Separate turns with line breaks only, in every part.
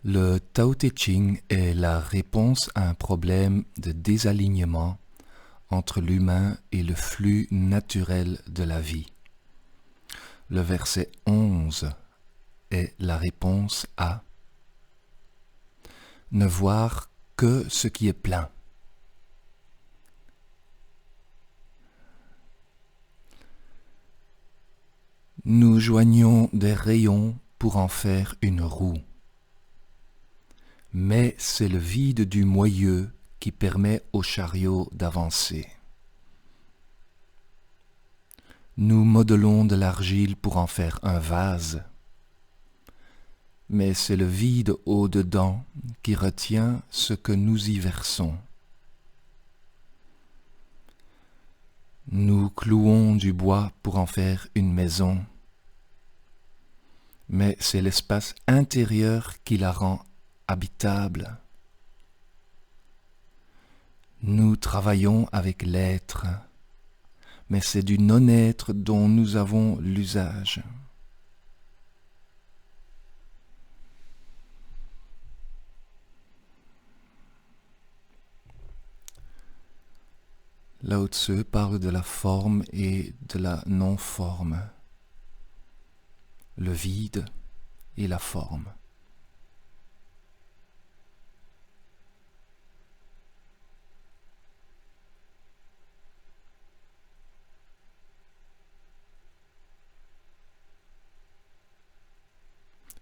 Le Tao Te Ching est la réponse à un problème de désalignement entre l'humain et le flux naturel de la vie. Le verset 11 est la réponse à ne voir que ce qui est plein. Nous joignons des rayons pour en faire une roue. Mais c'est le vide du moyeu qui permet au chariot d'avancer. Nous modelons de l'argile pour en faire un vase. Mais c'est le vide au-dedans qui retient ce que nous y versons. Nous clouons du bois pour en faire une maison. Mais c'est l'espace intérieur qui la rend habitable. Nous travaillons avec l'être, mais c'est du non-être dont nous avons l'usage. Lao Tzu parle de la forme et de la non-forme, le vide et la forme.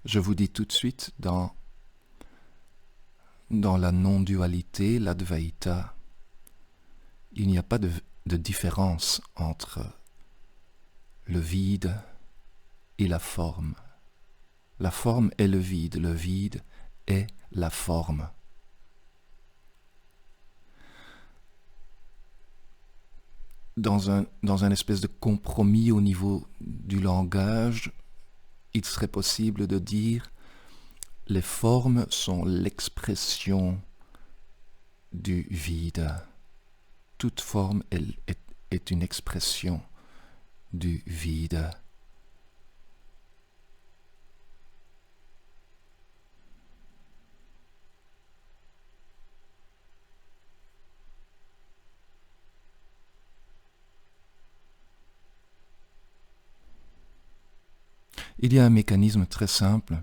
Je vous dis tout de suite, dans la non-dualité, l'Advaita, il n'y a pas de différence entre le vide et la forme. La forme est le vide est la forme. Dans un espèce de compromis au niveau du langage, il serait possible de dire les formes sont l'expression du vide. Toute forme est une expression du vide. Il y a un mécanisme très simple.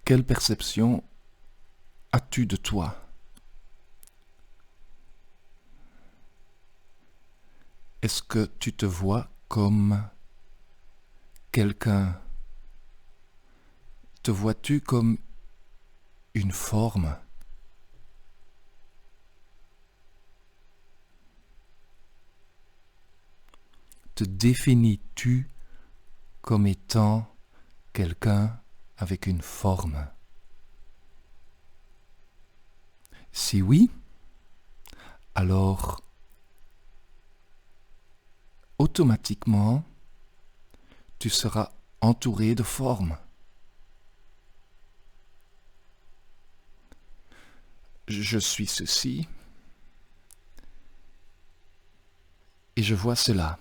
Quelle perception as-tu de toi? Est-ce que tu te vois comme quelqu'un? Te vois-tu comme une forme? Te définis-tu comme étant quelqu'un avec une forme? Si oui, alors automatiquement, tu seras entouré de formes. Je suis ceci et je vois cela.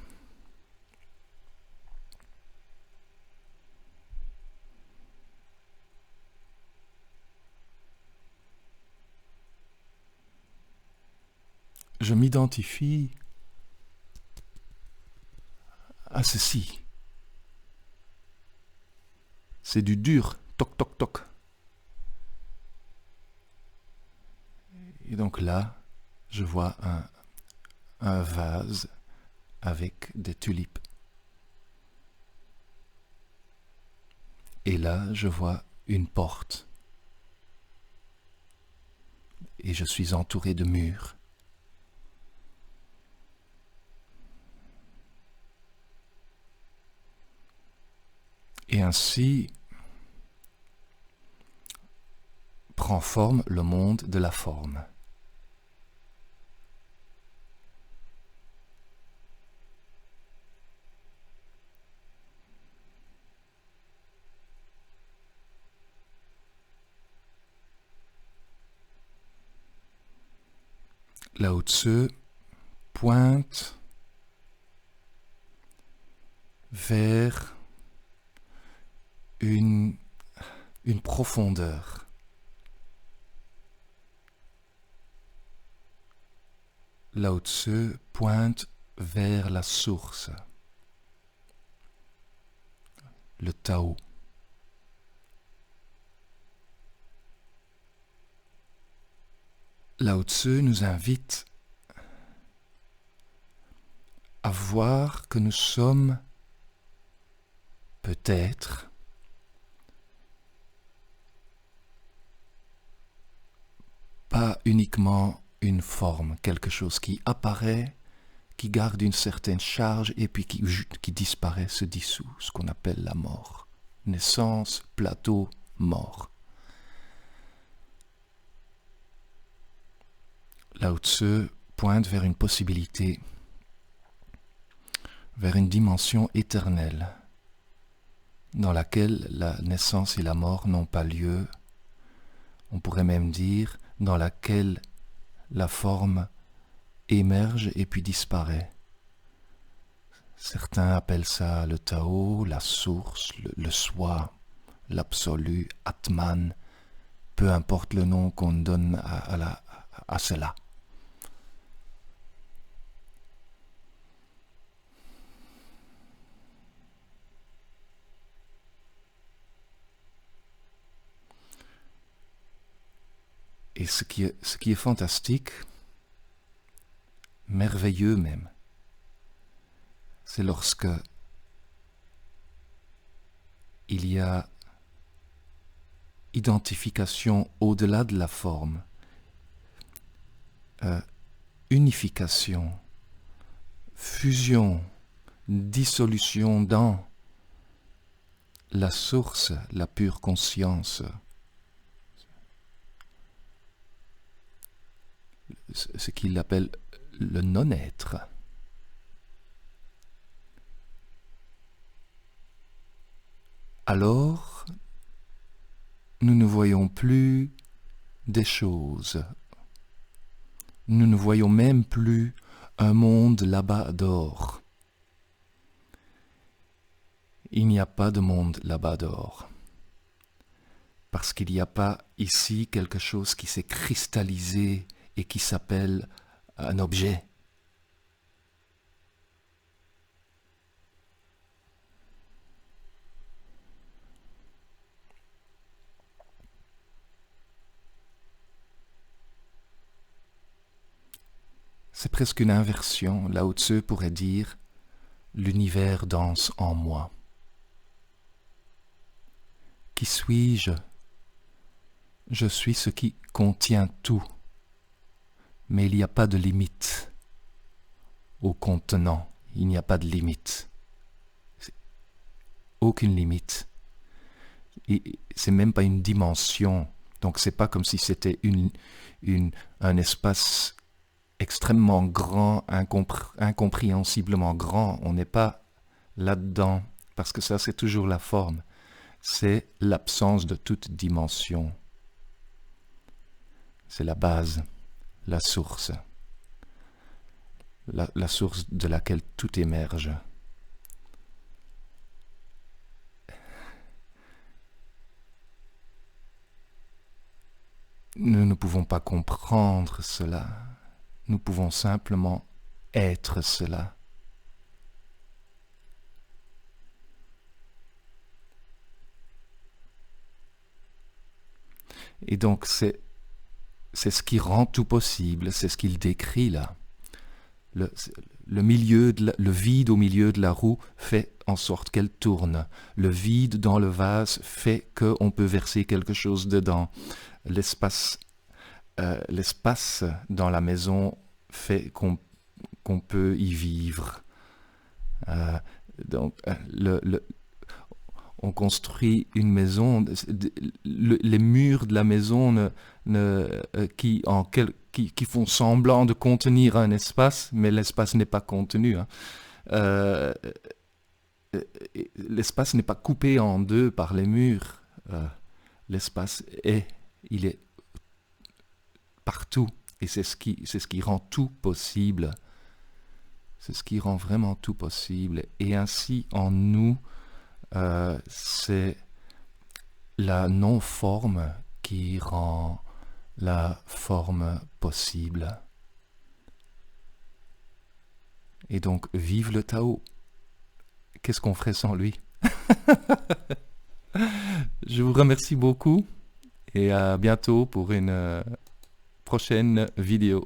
Je m'identifie à ceci. C'est du dur, toc toc toc. Et donc là, je vois un vase avec des tulipes. Et là, je vois une porte. Et je suis entouré de murs. Et ainsi prend forme le monde de la forme. Lao Tzu pointe vers une profondeur. Lao Tzu pointe vers la source, le Tao. Lao Tzu nous invite à voir que nous sommes peut-être pas uniquement une forme, quelque chose qui apparaît, qui garde une certaine charge et puis qui disparaît, se dissout, ce qu'on appelle la mort. Naissance, plateau, mort. Lao Tzu pointe vers une possibilité, vers une dimension éternelle, dans laquelle la naissance et la mort n'ont pas lieu, on pourrait même dire dans laquelle la forme émerge et puis disparaît. Certains appellent ça le Tao, la source, le soi, l'absolu, Atman, peu importe le nom qu'on donne à cela. Et ce qui est fantastique, merveilleux même, c'est lorsque il y a identification au-delà de la forme, unification, fusion, dissolution dans la source, la pure conscience, ce qu'il appelle le non-être. Alors, nous ne voyons plus des choses. Nous ne voyons même plus un monde là-bas d'or. Il n'y a pas de monde là-bas d'or. Parce qu'il n'y a pas ici quelque chose qui s'est cristallisé et qui s'appelle un objet. C'est presque une inversion. Lao Tzu pourrait dire « l'univers danse en moi ». Qui suis-je? Je suis ce qui contient tout. Mais il n'y a pas de limite au contenant. Il n'y a pas de limite. Aucune limite. Et c'est même pas une dimension. Donc c'est pas comme si c'était un espace extrêmement grand, incompréhensiblement grand. On n'est pas là-dedans, parce que ça c'est toujours la forme. C'est l'absence de toute dimension. C'est la base, la source. La source de laquelle tout émerge. Nous ne pouvons pas comprendre cela. Nous pouvons simplement être cela. Et donc c'est ce qui rend tout possible, c'est ce qu'il décrit là. Le vide au milieu de la roue fait en sorte qu'elle tourne. Le vide dans le vase fait qu'on peut verser quelque chose dedans. L'espace dans la maison fait qu'on peut y vivre. On construit une maison, les murs de la maison qui font semblant de contenir un espace, mais l'espace n'est pas contenu. L'espace n'est pas coupé en deux par les murs. L'espace il est partout, et c'est ce qui rend tout possible. C'est ce qui rend vraiment tout possible. Et ainsi, en nous, c'est la non-forme qui rend la forme possible. Et donc, vive le Tao. Qu'est-ce qu'on ferait sans lui? Je vous remercie beaucoup et à bientôt pour une prochaine vidéo.